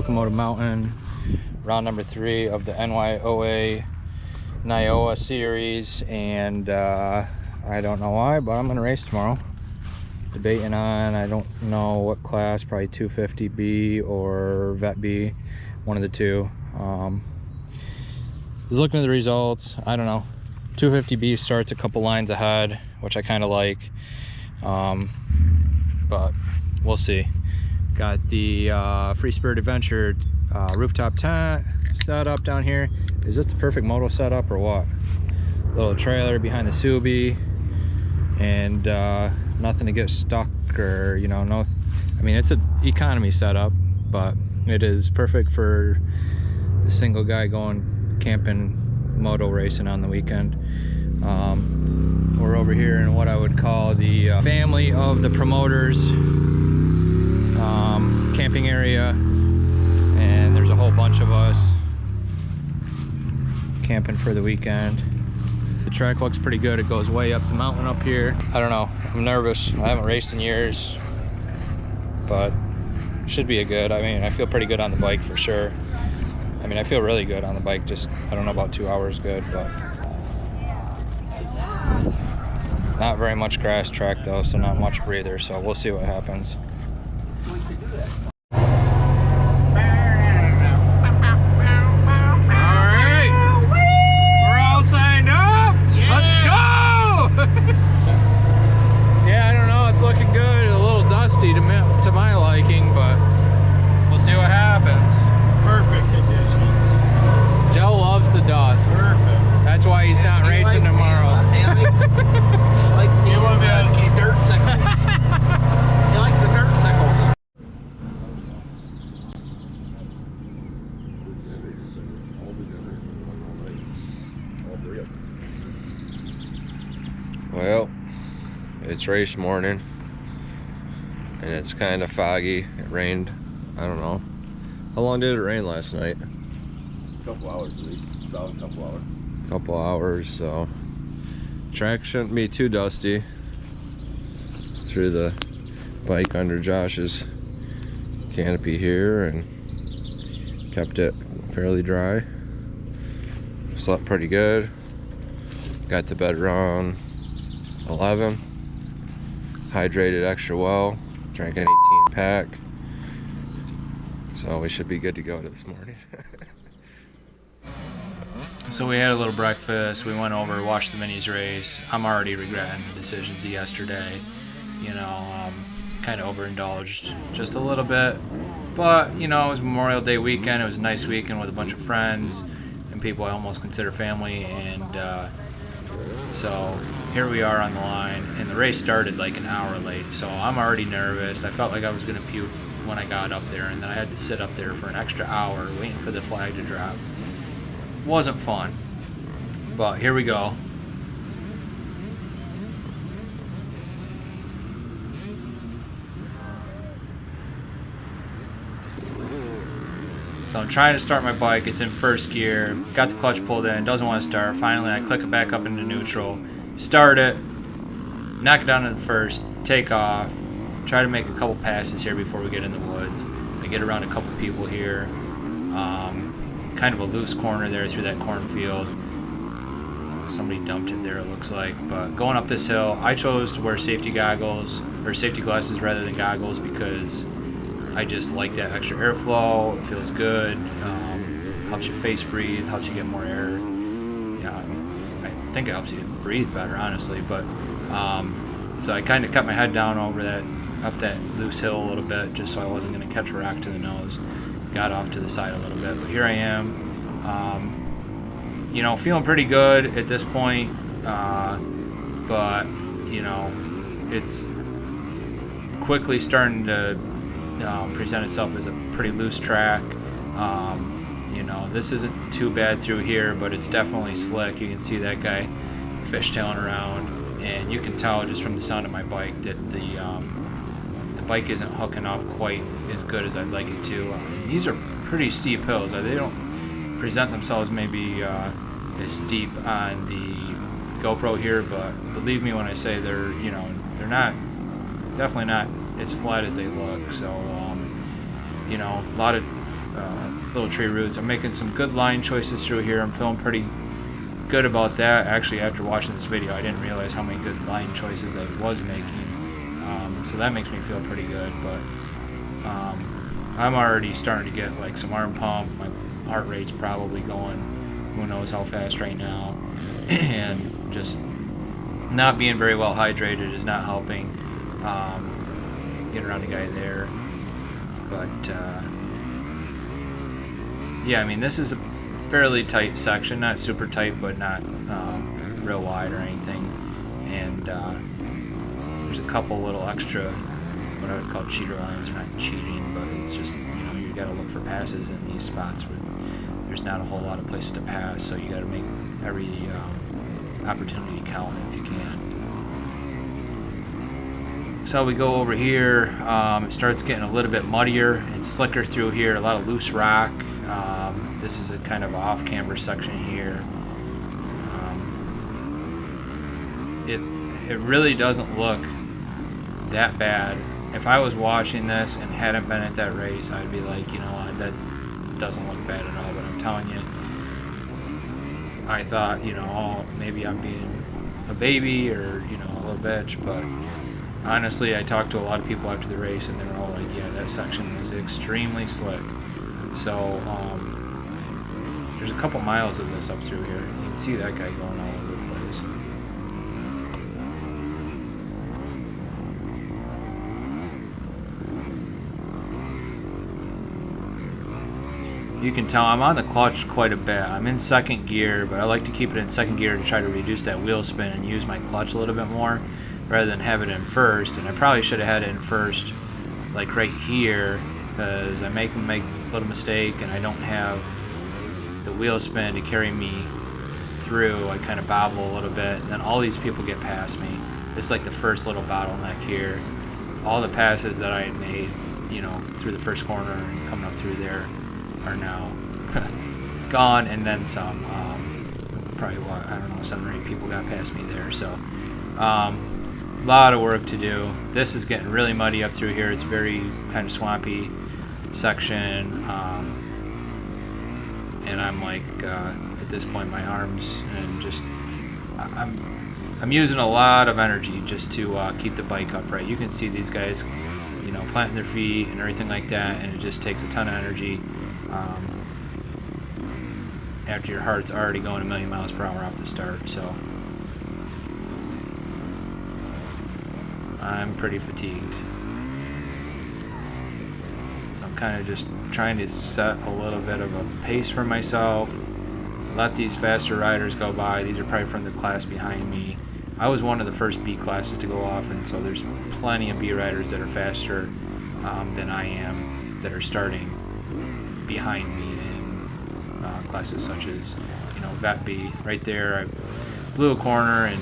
Locomotive Mountain, round number 3 of the NYOA series, and I don't know why, but I'm gonna race tomorrow. Debating on, I don't know what class, probably 250B or Vet B, one of the two. Was looking at the results. I don't know. 250B starts a couple lines ahead, which I kind of like, but we'll see. Got the Free Spirit Adventure rooftop tent set up down here. Is this the perfect moto setup or what? Little trailer behind the Subi, and nothing to get stuck or, you know, no. I mean, it's an economy setup, but it is perfect for the single guy going camping, moto racing on the weekend. We're over here in what I would call the family of the promoters camping area, and there's a whole bunch of us camping for the weekend. The track looks pretty good. It goes way up the mountain up here. I don't know, I'm nervous. I haven't raced in years, but it should be a good. I mean, I feel pretty good on the bike for sure. I mean, I feel really good on the bike, just I don't know about 2 hours good, but not very much grass track though, so not much breather, so we'll see what happens. To my liking, but we'll see what happens. Perfect conditions. Joe loves the dust. Perfect. That's why he's not racing tomorrow. He likes you want to be able to keep dirt sickles. He likes the dirt sickles. Well, it's race morning. And it's kind of foggy. It rained, I don't know. How long did it rain last night? A couple hours, at least. About a couple hours. Couple hours, so track shouldn't be too dusty. Threw the bike under Josh's canopy here and kept it fairly dry. Slept pretty good. Got to bed around 11. Hydrated extra well. Drank an 18 pack, so we should be good to go to this morning. So we had a little breakfast, we went over, watched the minis race. I'm already regretting the decisions of yesterday. You know, kind of overindulged just a little bit, but you know, it was Memorial Day weekend. It was a nice weekend with a bunch of friends and people I almost consider family, and so here we are on the line, and the race started like an hour late, so I'm already nervous. I felt like I was gonna puke when I got up there, and then I had to sit up there for an extra hour waiting for the flag to drop. Wasn't fun, but here we go. So I'm trying to start my bike. It's in first gear. Got the clutch pulled in. Doesn't want to start. Finally, I click it back up into neutral. Start it. Knock it down to the first. Take off. Try to make a couple passes here before we get in the woods. I get around a couple people here. Kind of a loose corner there through that cornfield. Somebody dumped it there, it looks like. But going up this hill, I chose to wear safety goggles, or safety glasses rather than goggles, because I just like that extra airflow. It feels good. Helps your face breathe, helps you get more air. Yeah, I think it helps you breathe better, honestly. But so I kind of cut my head down over that, up that loose hill a little bit, just so I wasn't going to catch a rock to the nose. Got off to the side a little bit, but here I am. You know, feeling pretty good at this point. But you know, it's quickly starting to present itself as a pretty loose track. You know, this isn't too bad through here, but it's definitely slick. You can see that guy fishtailing around, and you can tell just from the sound of my bike that the bike isn't hooking up quite as good as I'd like it to. These are pretty steep hills. They don't present themselves maybe as steep on the GoPro here, but believe me when I say they're not, definitely not as flat as they look. So you know, a lot of little tree roots. I'm making some good line choices through here. I'm feeling pretty good about that. Actually, after watching this video, I didn't realize how many good line choices I was making. So that makes me feel pretty good. But I'm already starting to get like some arm pump. My heart rate's probably going who knows how fast right now. And just not being very well hydrated is not helping. Get around a guy there. But yeah, I mean, this is a fairly tight section, not super tight, but not real wide or anything. And there's a couple little extra, what I would call cheater lines. They're not cheating, but it's just, you got to look for passes in these spots where there's not a whole lot of places to pass, so you got to make every opportunity count if you can. So we go over here. It starts getting a little bit muddier and slicker through here. A lot of loose rock. This is a kind of off-camber section here. It really doesn't look that bad. If I was watching this and hadn't been at that race, I'd be like, that doesn't look bad at all. But I'm telling you, I thought, maybe I'm being a baby or, a little bitch, but honestly, I talked to a lot of people after the race, and they were all like, yeah, that section was extremely slick. So, there's a couple miles of this up through here. You can see that guy going all over the place. You can tell I'm on the clutch quite a bit. I'm in second gear, but I like to keep it in second gear to try to reduce that wheel spin and use my clutch a little bit more, rather than have it in first. And I probably should have had it in first, like right here, because I make a little mistake and I don't have the wheel spin to carry me through. I kind of bobble a little bit, and then all these people get past me. This is like the first little bottleneck here. All the passes that I had made, through the first corner and coming up through there are now gone, and then some. Probably, 7 or 8 people got past me there. So, a lot of work to do. This is getting really muddy up through here. It's very kind of swampy section, and I'm like, at this point, my arms and just I'm using a lot of energy just to keep the bike upright. You can see these guys, planting their feet and everything like that, and it just takes a ton of energy. After your heart's already going a million miles per hour off the start, so I'm pretty fatigued. So I'm kind of just trying to set a little bit of a pace for myself, let these faster riders go by. These are probably from the class behind me. I was one of the first B classes to go off, and so there's plenty of B riders that are faster than I am that are starting behind me in classes such as, Vet B. Right there, I blew a corner and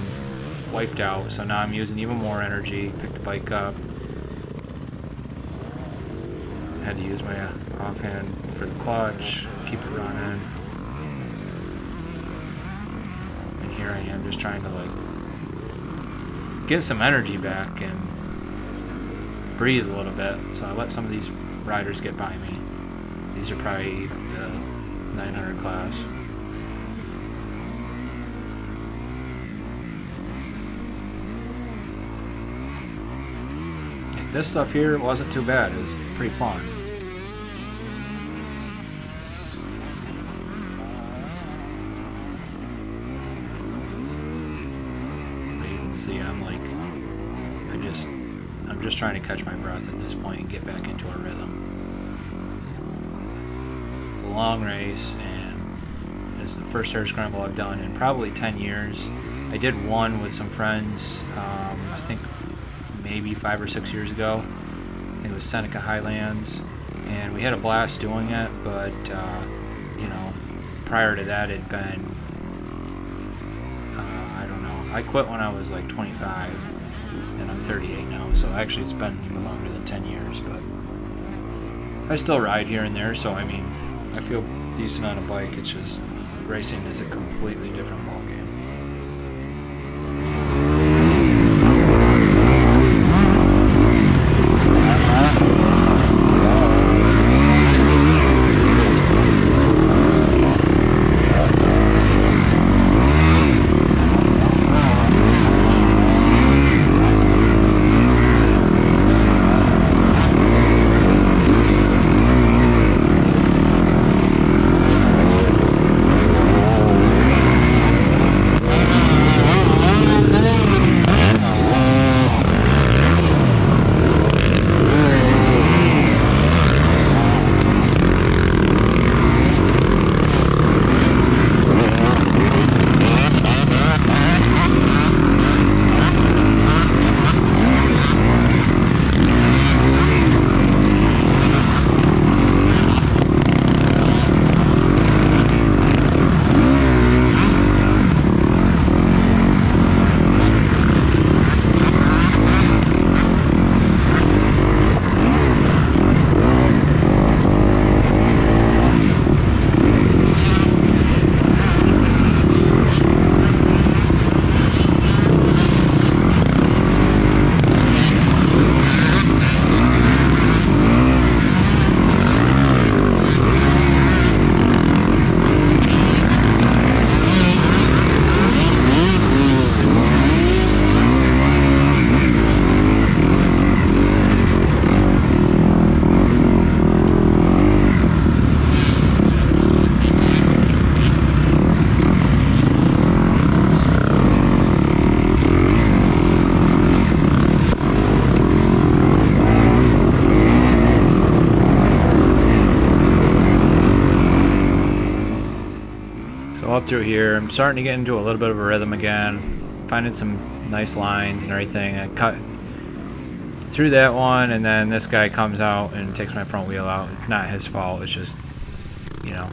wiped out, so now I'm using even more energy, pick the bike up. Had to use my offhand for the clutch, keep it running. And here I am just trying to get some energy back and breathe a little bit. So I let some of these riders get by me. These are probably the 900 class. This stuff here wasn't too bad. It was pretty fun. But you can see I'm just trying to catch my breath at this point and get back into a rhythm. It's a long race, and this is the first hare scramble I've done in probably 10 years. I did one with some friends, I think maybe 5 or 6 years ago. I think it was Seneca Highlands, and we had a blast doing it, but prior to that it'd been I quit when I was like 25, and I'm 38 now, so actually it's been even longer than 10 years, but I still ride here and there, so I feel decent on a bike. It's just racing is a completely different ballgame. So up through here, I'm starting to get into a little bit of a rhythm again, finding some nice lines and everything. I cut through that one, and then this guy comes out and takes my front wheel out. It's not his fault. It's just, you know,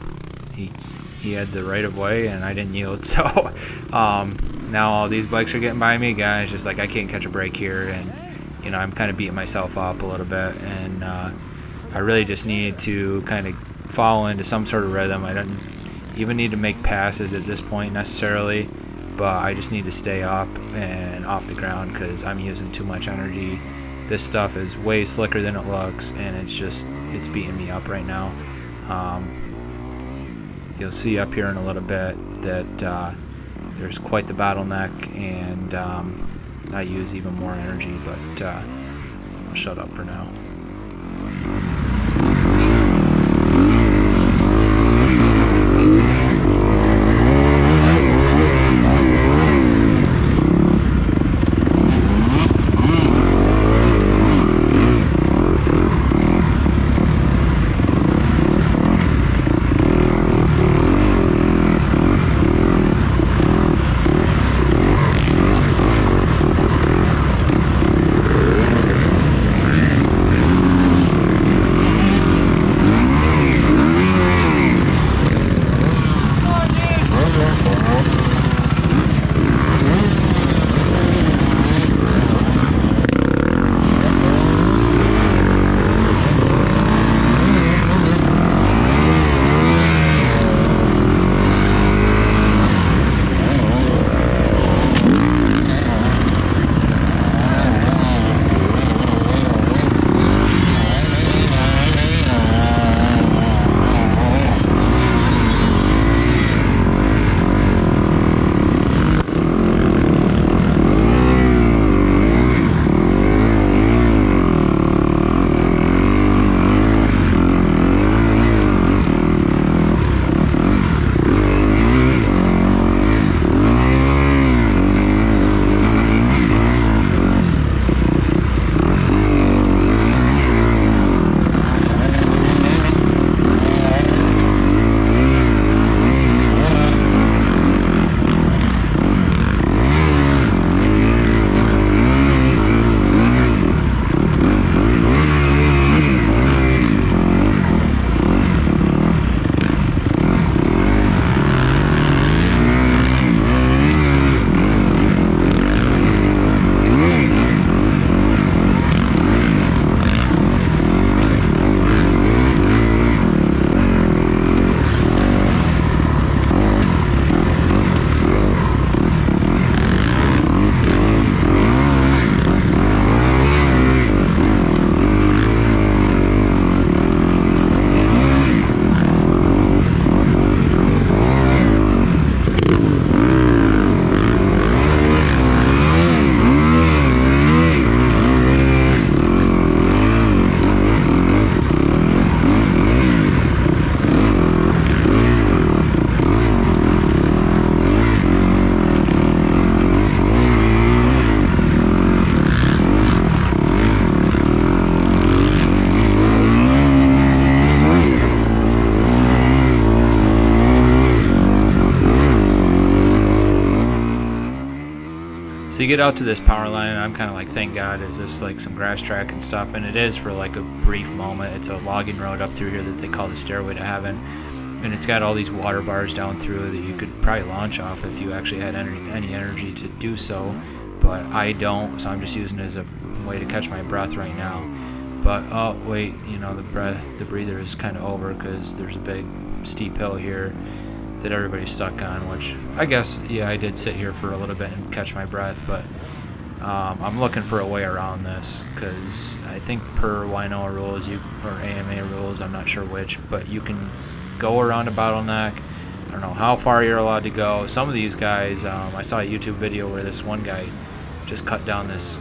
he had the right of way and I didn't yield. So now all these bikes are getting by me, guys. Just like I can't catch a break here, and you know, I'm kind of beating myself up a little bit, and I really just need to kind of fall into some sort of rhythm. I don't even need to make passes at this point necessarily, but I just need to stay up and off the ground because I'm using too much energy. This stuff is way slicker than it looks, and it's beating me up right now. You'll see up here in a little bit that there's quite the bottleneck, and I use even more energy, but I'll shut up for now. So you get out to this power line, and I'm kind of like, thank God, is this like some grass track and stuff? And it is for like a brief moment. It's a logging road up through here that they call the Stairway to Heaven. And it's got all these water bars down through that you could probably launch off if you actually had any energy to do so. But I don't, so I'm just using it as a way to catch my breath right now. But, oh, wait, you know, the breather is kind of over because there's a big steep hill here that everybody's stuck on, which I guess, yeah, I did sit here for a little bit and catch my breath, but I'm looking for a way around this because I think per NYOA rules, or AMA rules, I'm not sure which, but you can go around a bottleneck. I don't know how far you're allowed to go. Some of these guys, I saw a YouTube video where this one guy just cut down this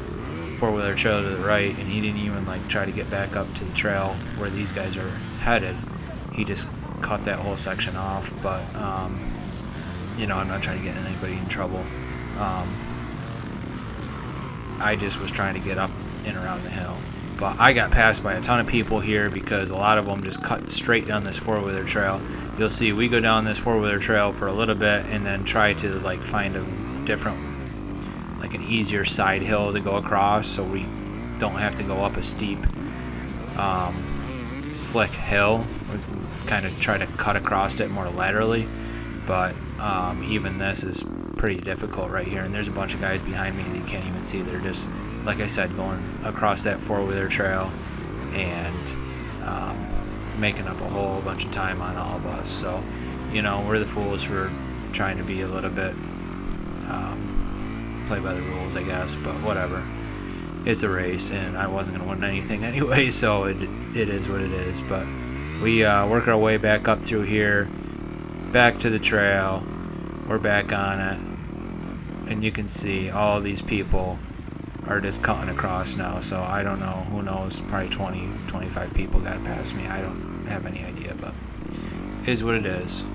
four-wheeler trail to the right, and he didn't even like try to get back up to the trail where these guys are headed. He just cut that whole section off. But you know, I'm not trying to get anybody in trouble. I just was trying to get up and around the hill, But I got passed by a ton of people here because a lot of them just cut straight down this four-wheeler trail. You'll see we go down this four-wheeler trail for a little bit and then try to like find a different, like an easier side hill to go across, so we don't have to go up a steep slick hill. We kind of try to cut across it more laterally, but even this is pretty difficult right here, and there's a bunch of guys behind me that you can't even see. They're just, like I said, going across that four-wheeler trail and making up a whole bunch of time on all of us. So, you know, we're the fools for trying to be a little bit play by the rules, I guess, but whatever. It's a race, and I wasn't going to win anything anyway, so it is what it is. But we work our way back up through here, back to the trail. We're back on it, and you can see all these people are just cutting across now. So I don't know, who knows, probably 20, 25 people got past me. I don't have any idea, but it is what it is.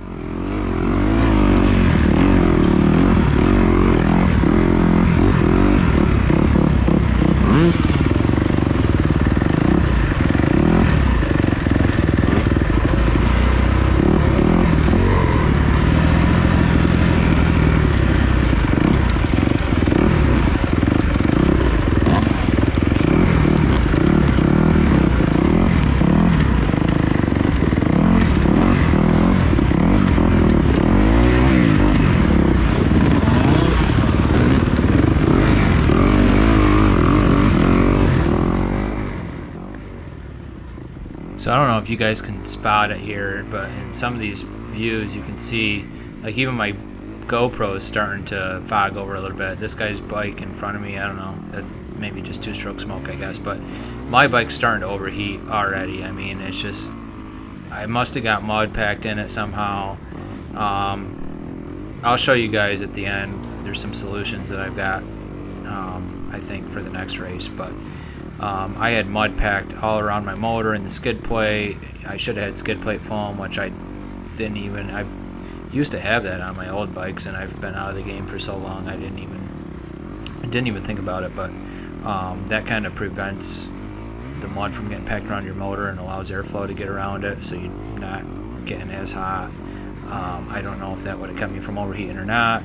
So I don't know if you guys can spot it here, but in some of these views you can see, like, even my GoPro is starting to fog over a little bit. This guy's bike in front of me, I don't know, that maybe just two-stroke smoke, I guess, but my bike's starting to overheat already. I mean, it's just, I must have got mud packed in it somehow. I'll show you guys at the end. There's some solutions that I've got, I think, for the next race, but I had mud packed all around my motor and the skid plate. I should have had skid plate foam, which I didn't even. I used to have that on my old bikes, and I've been out of the game for so long I didn't even think about it. But that kind of prevents the mud from getting packed around your motor and allows airflow to get around it, so you're not getting as hot. I don't know if that would have kept me from overheating or not.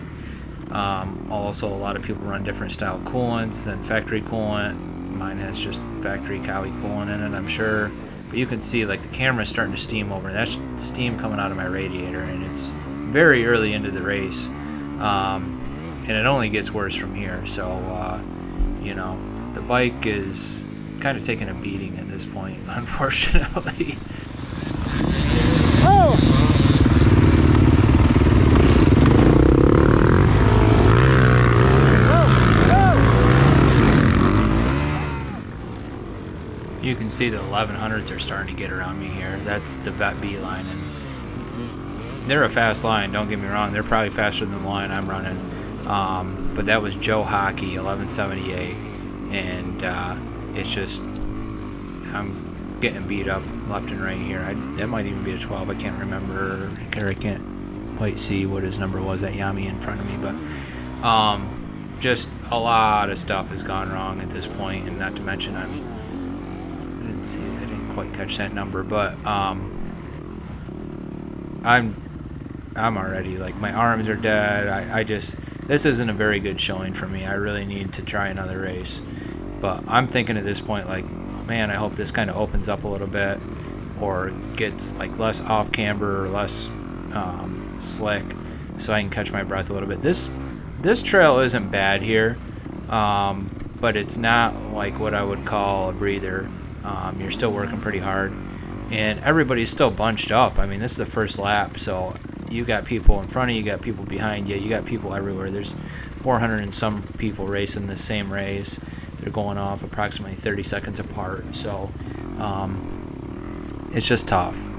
Also, a lot of people run different style coolants than factory coolant. Mine has just factory Cowie coolant in it, I'm sure. But you can see, like, the camera's starting to steam over. That's steam coming out of my radiator, and it's very early into the race. And it only gets worse from here. So, you know, the bike is kind of taking a beating at this point, unfortunately. Oh! You can see the 1100s are starting to get around me here. That's the Vet B line, and they're a fast line, don't get me wrong. They're probably faster than the line I'm running. But that was Joe Hockey, 1178, and it's just, I'm getting beat up left and right here. That might even be a 12. I can't remember, or I can't quite see what his number was, that Yami in front of me, but just a lot of stuff has gone wrong at this point, and not to mention I didn't quite catch that number, but I'm already, like, my arms are dead. I just, this isn't a very good showing for me. I really need to try another race, but I'm thinking at this point, like, oh man, I hope this kind of opens up a little bit, or gets, like, less off camber or less slick, so I can catch my breath a little bit. This trail isn't bad here, but it's not like what I would call a breather. You're still working pretty hard, and everybody's still bunched up. I mean, this is the first lap, so you got people in front of you, you got people behind you, you got people everywhere. There's 400 and some people racing the same race. They're going off approximately 30 seconds apart, so it's just tough.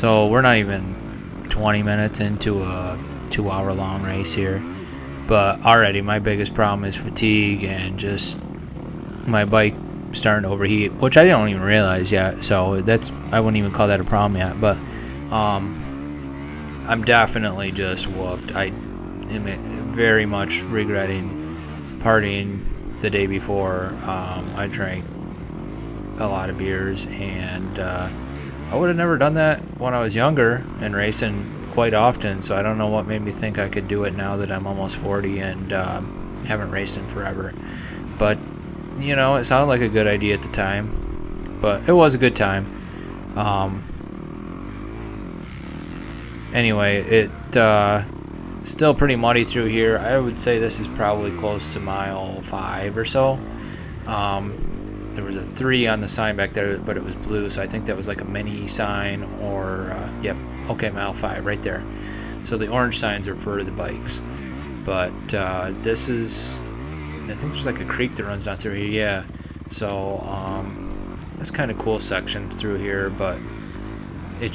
So we're not even 20 minutes into a 2-hour long race here. But already my biggest problem is fatigue and just my bike starting to overheat, which I don't even realize yet. So I wouldn't even call that a problem yet. But I'm definitely just whooped. I am very much regretting partying the day before. I drank a lot of beers, and I would have never done that when I was younger and racing quite often, so I don't know what made me think I could do it now that I'm almost 40 and haven't raced in forever. But, you know, it sounded like a good idea at the time, but it was a good time. Anyway, it still pretty muddy through here. I would say this is probably close to mile 5 or so. There was a 3 on the sign back there, but it was blue, so I think that was like a mini sign or, yep, okay, mile 5 right there. So the orange signs are for the bikes. But this is, I think there's like a creek that runs down through here, yeah. So that's kind of cool section through here, but it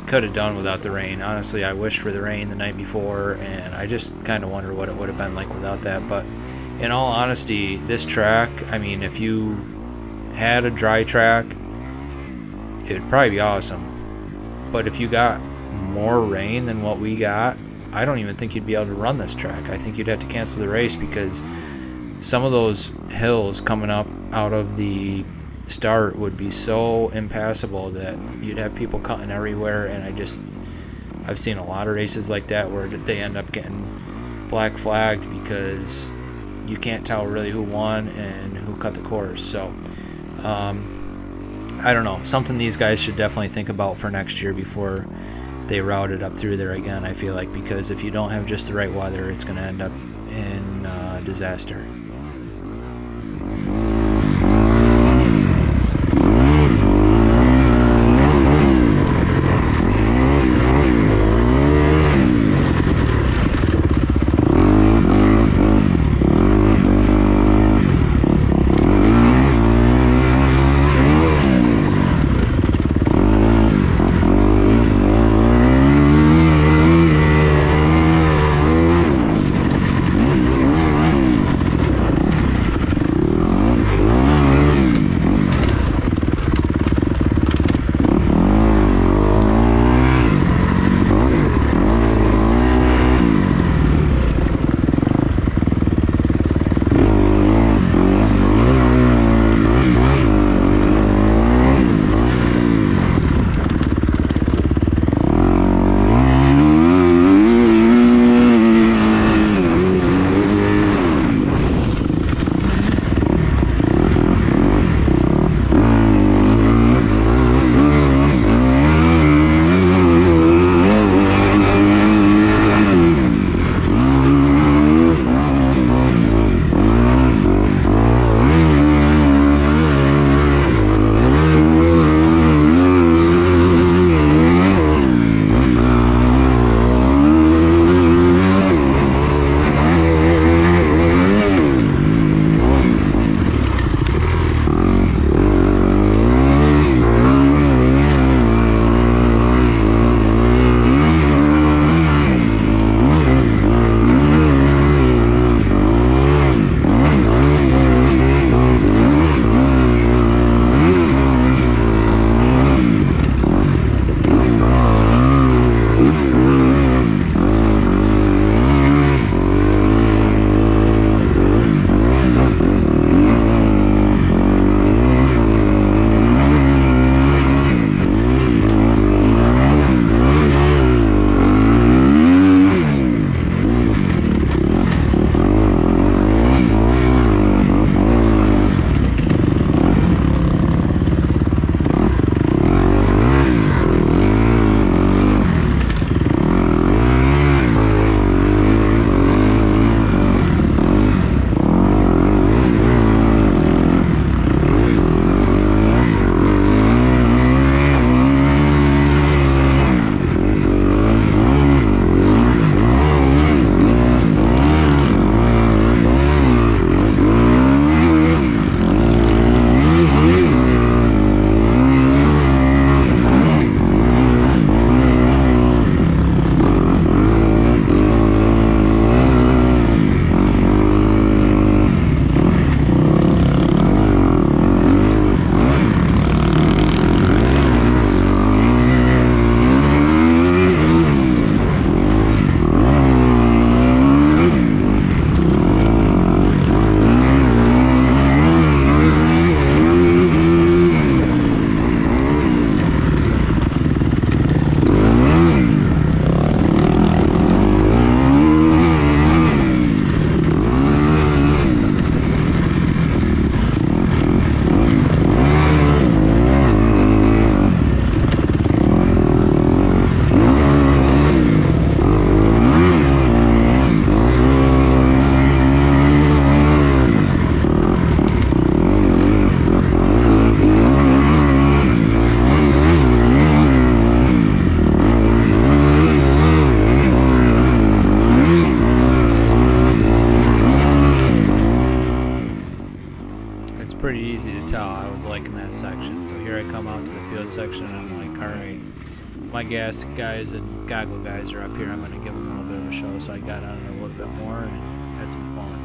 could have done without the rain. Honestly, I wished for the rain the night before, and I just kind of wonder what it would have been like without that. But in all honesty, this track, I mean, if you had a dry track, it would probably be awesome. But if you got more rain than what we got, I don't even think you'd be able to run this track. I think you'd have to cancel the race because some of those hills coming up out of the start would be so impassable that you'd have people cutting everywhere. And I've seen a lot of races like that where they end up getting black flagged because you can't tell really who won and who cut the course. So I don't know, something these guys should definitely think about for next year before they route it up through there again, I feel like, because if you don't have just the right weather, it's going to end up in disaster. easy to tell I was liking that section. So here I come out to the field section, and I'm like, all right, my gas guys and goggle guys are up here. I'm going to give them a little bit of a show. So I got on it a little bit more and had some fun.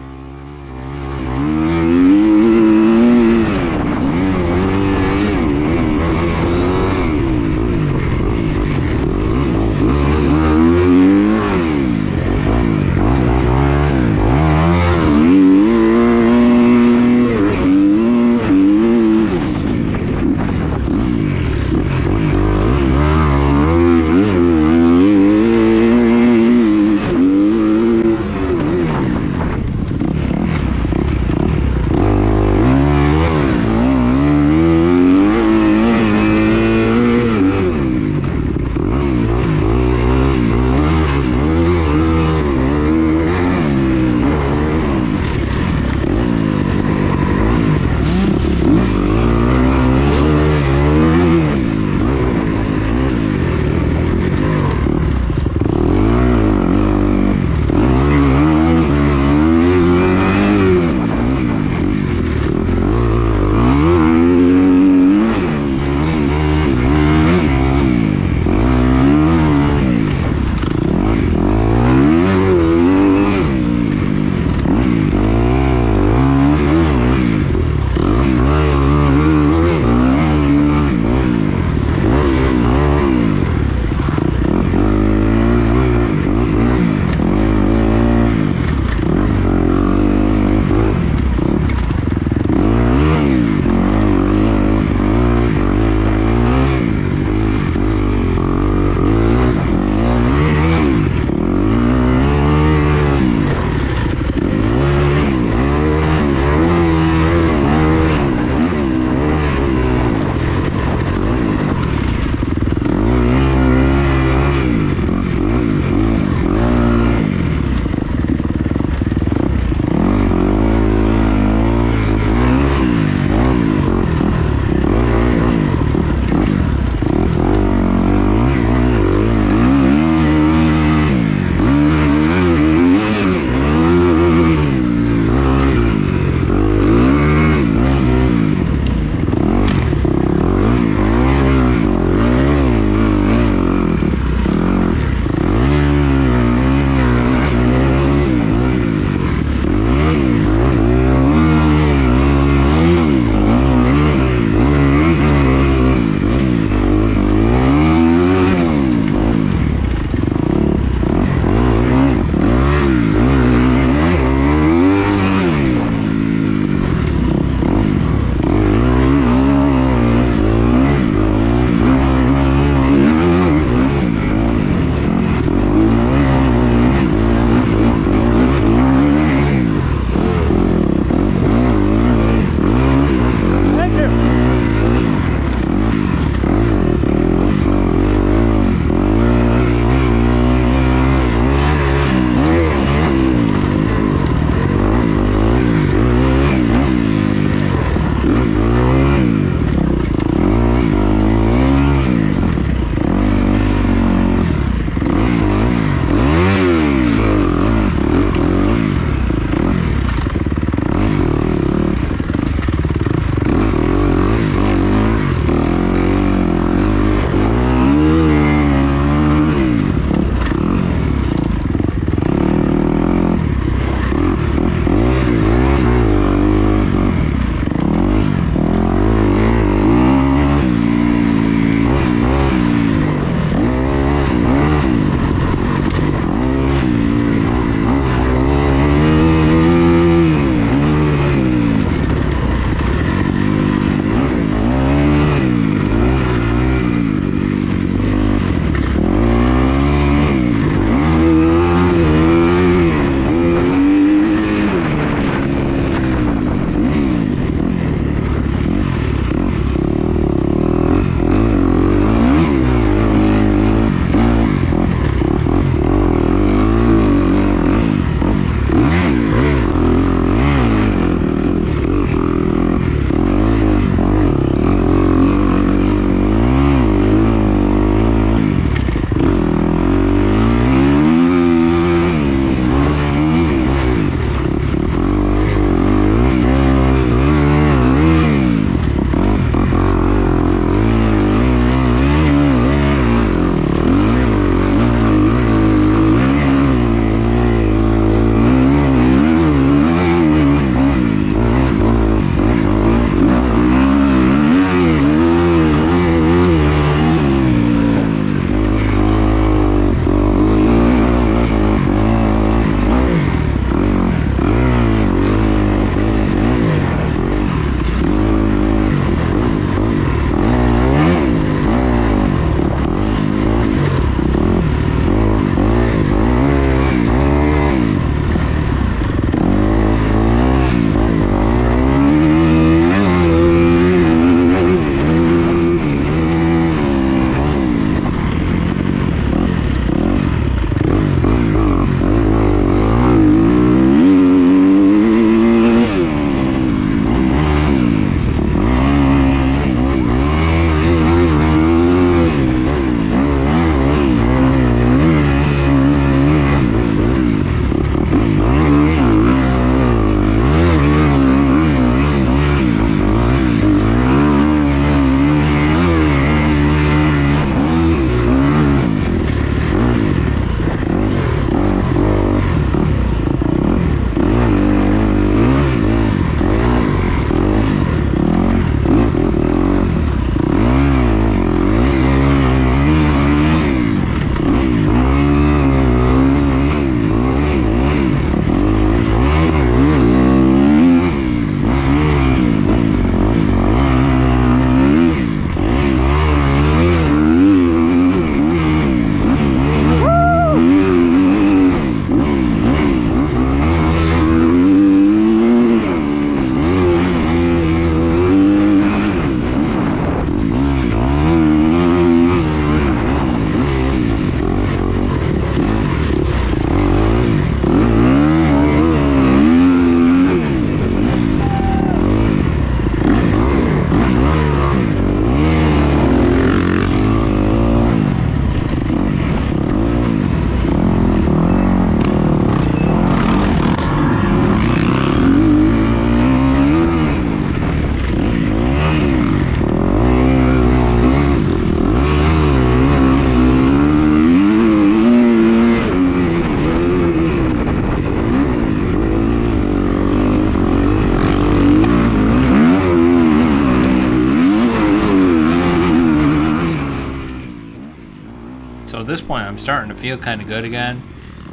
this point, I'm starting to feel kind of good again.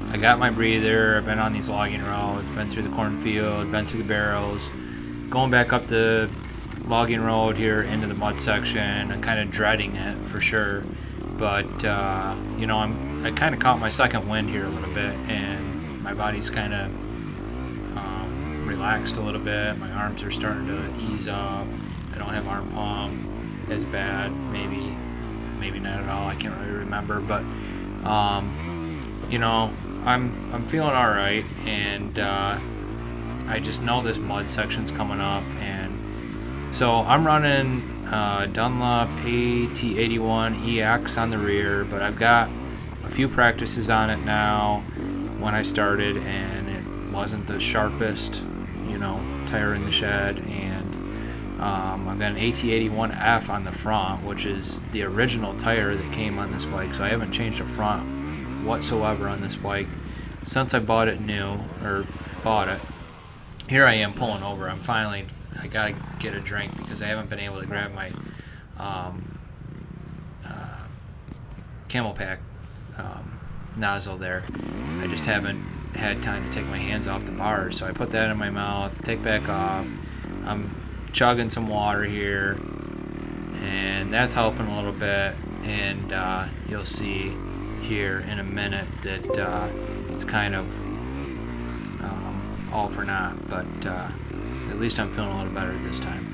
I got my breather. I've been on these logging roads, been through the cornfield, been through the barrels, going back up the logging road here into the mud section. I'm kind of dreading it for sure, but you know, I kind of caught my second wind here a little bit, and my body's kind of relaxed a little bit. My arms are starting to ease up. I don't have arm pump as bad, maybe not at all. I can't really remember, but you know, I'm feeling all right, and I just know this mud section's coming up, and so I'm running Dunlop AT81EX on the rear, but I've got a few practices on it now. When I started, and it wasn't the sharpest, you know, tire in the shed, and I've got an AT81F on the front, which is the original tire that came on this bike, so I haven't changed the front whatsoever on this bike since I bought it new, or bought it. Here I am pulling over. I gotta get a drink because I haven't been able to grab my Camel Pack nozzle there. I just haven't had time to take my hands off the bars, so I put that in my mouth, take back off. I'm chugging some water here, and that's helping a little bit, and you'll see here in a minute that it's kind of all for naught, but at least I'm feeling a little better this time.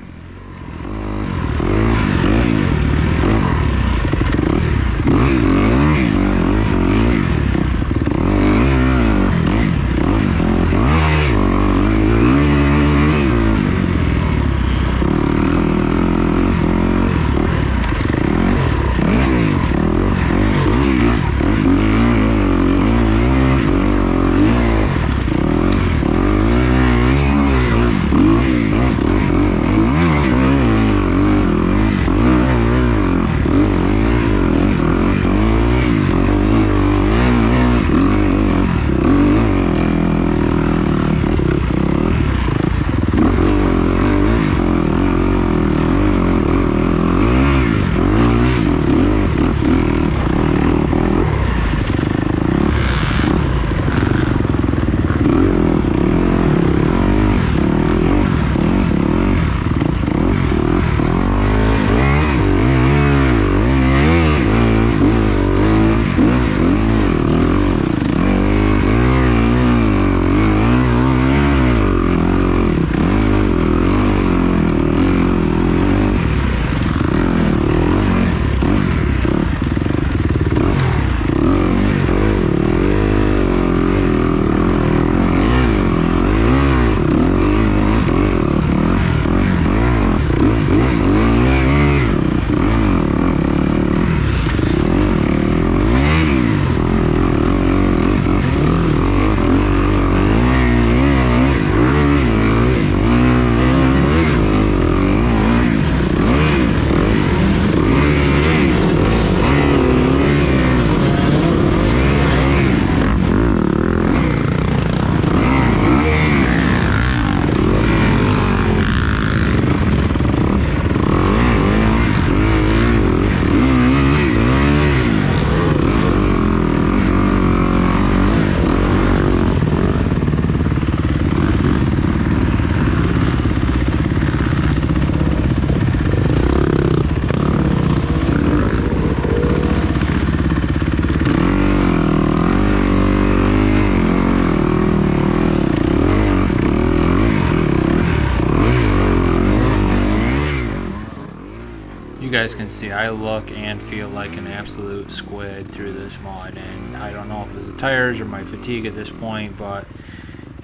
Guys can see I look and feel like an absolute squid through this mud, and I don't know if it was the tires or my fatigue at this point, but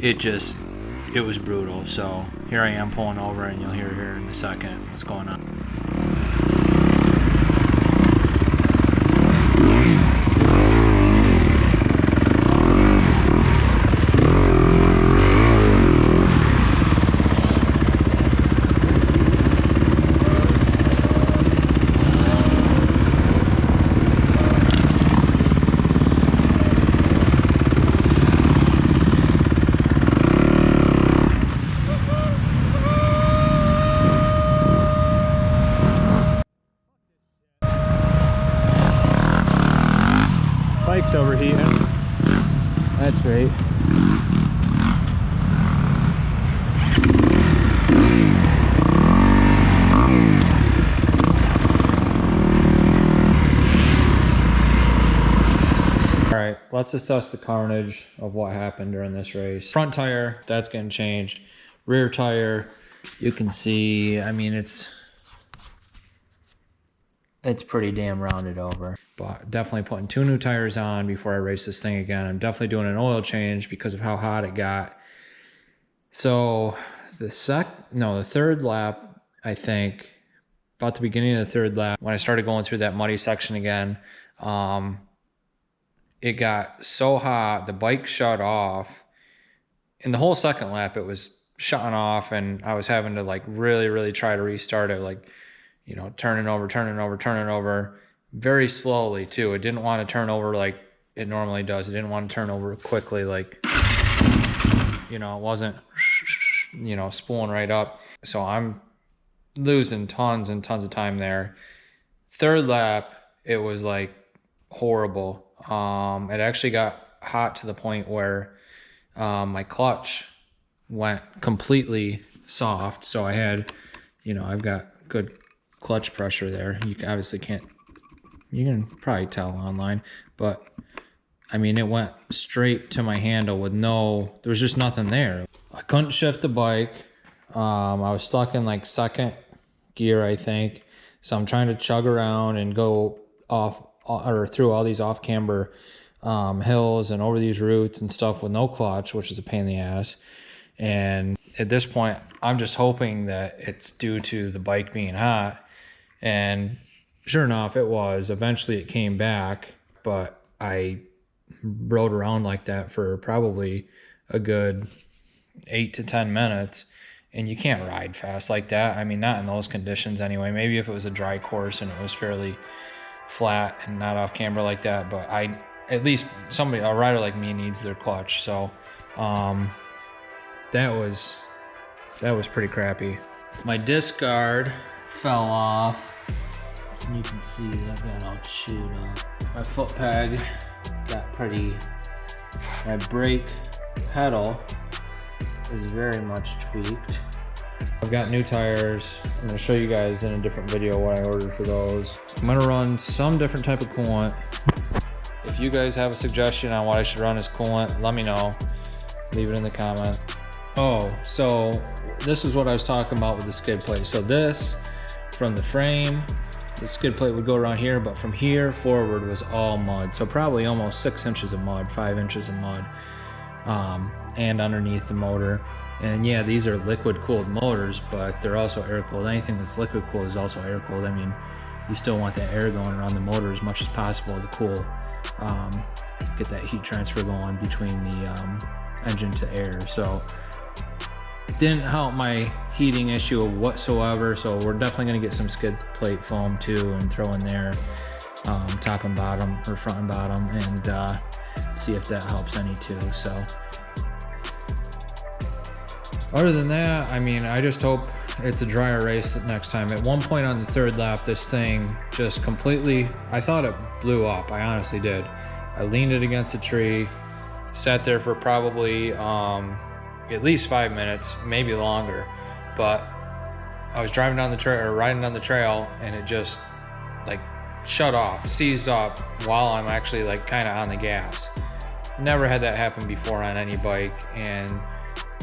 it was brutal. So here I am pulling over, and you'll hear here in a second what's going on. That's great. Alright, let's assess the carnage of what happened during this race. Front tire, that's getting changed. Rear tire, you can see, I mean, it's pretty damn rounded over. But definitely putting 2 new tires on before I race this thing again. I'm definitely doing an oil change because of how hot it got. So the third lap, I think, about the beginning of the third lap, when I started going through that muddy section again, it got so hot, the bike shut off. In the whole second lap, it was shutting off, and I was having to like really try to restart it, like, you know, turning over very slowly too. It didn't want to turn over like it normally does. It didn't want to turn over quickly, like, you know, it wasn't, you know, spooling right up. So I'm losing tons and tons of time there. Third lap, it was like horrible. It actually got hot to the point where my clutch went completely soft. So I had, you know, I've got good clutch pressure there. You obviously can't, you can probably tell online, but I mean, it went straight to my handle with there was just nothing there. I couldn't shift the bike. I was stuck in like second gear, I think. So I'm trying to chug around and go off or through all these off-camber hills and over these routes and stuff with no clutch, which is a pain in the ass. And at this point, I'm just hoping that it's due to the bike being hot. And sure enough, it was. Eventually it came back, but I rode around like that for probably a good 8 to 10 minutes. And you can't ride fast like that. I mean, not in those conditions anyway. Maybe if it was a dry course and it was fairly flat and not off camber like that, but at least a rider like me needs their clutch. So that was pretty crappy. My disc guard fell off, and you can see that got all chewed up. My foot peg got my brake pedal is very much tweaked. I've got new tires. I'm gonna show you guys in a different video what I ordered for those. I'm gonna run some different type of coolant. If you guys have a suggestion on what I should run as coolant, let me know. Leave it in the comment. Oh, so this is what I was talking about with the skid plate. So this, from the frame, the skid plate would go around here, but from here forward was all mud. So probably almost 6 inches of mud, 5 inches of mud, and underneath the motor. And yeah, these are liquid cooled motors, but they're also air cooled. Anything that's liquid cooled is also air cooled. I mean, you still want that air going around the motor as much as possible to cool, get that heat transfer going between the engine to air. So didn't help my heating issue whatsoever. So we're definitely gonna get some skid plate foam too and throw in there, top and bottom, or front and bottom, and see if that helps any too. So other than that, I mean, I just hope it's a drier race next time. At one point on the third lap, this thing just completely, I thought it blew up. I honestly did. I leaned it against a tree, sat there for probably at least 5 minutes, maybe longer. But I was driving down the trail, or riding down the trail, and it just like shut off, seized up while I'm actually like kind of on the gas. Never had that happen before on any bike. And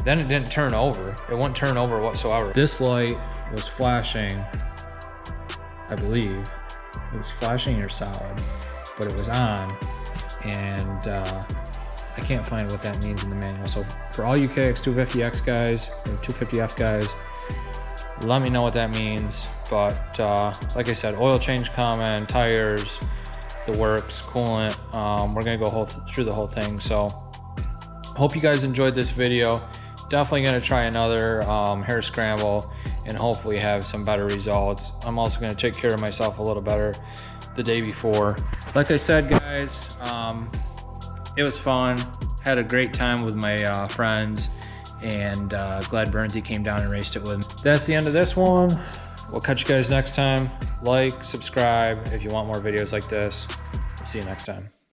then it didn't turn over. It wouldn't turn over whatsoever. This light was flashing, I believe. It was flashing or solid, but it was on. And I can't find what that means in the manual. So for all you KX250X guys, or 250F guys, let me know what that means. But like I said, oil change common, tires, the works, coolant. We're gonna go through the whole thing. So hope you guys enjoyed this video. Definitely gonna try another hare scramble and hopefully have some better results. I'm also gonna take care of myself a little better the day before. Like I said, guys, it was fun. Had a great time with my friends, and glad Bernsey came down and raced it with me. That's the end of this one. We'll catch you guys next time. Like, subscribe if you want more videos like this. See you next time.